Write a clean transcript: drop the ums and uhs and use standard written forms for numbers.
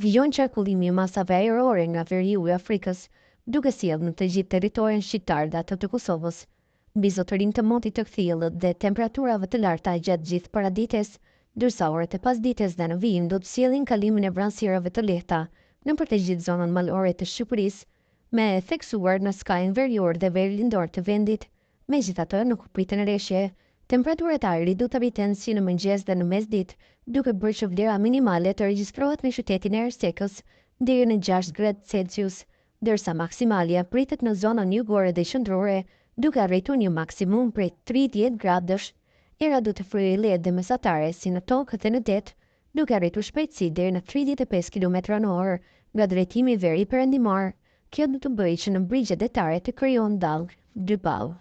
Vijon qarkullimi i masave ajrore nga veriu i Afrikës, duke sjellë në të gjithë territorin shqiptar dhe atë të Kosovës. Mbi zotërinë të motit të kthjellët dhe temperaturave të larta gjatë gjithë paradites, ndërsa orët e pasdites dhe në vijim do të sjellin kalimin e vranësirave të lehta nëpër të gjithë zonën malore të Shqipërisë, me e theksuar në skajin verior dhe verlindor të vendit. Megjithatë, nuk priten reshje. Temperaturat e ajrit do të arriten si në mëngjes dhe në mesditë, duke bërë që vlera minimale të regjistrohet në qytetin e Ersekës deri në 6 gradë Celsius, ndërsa maksimalja pritet në zonën jugore dhe qendrore, duke arritur një maksimum prej 30 gradësh. Era do të fryrë lehtë dhe mesatare si në tokë dhe në det, duke arritur shpejtësi deri në 35 km/h nga drejtimi i veri perëndimor. Kjo do të bëjë që në brigjet detare të krijohen dallgë dy ball.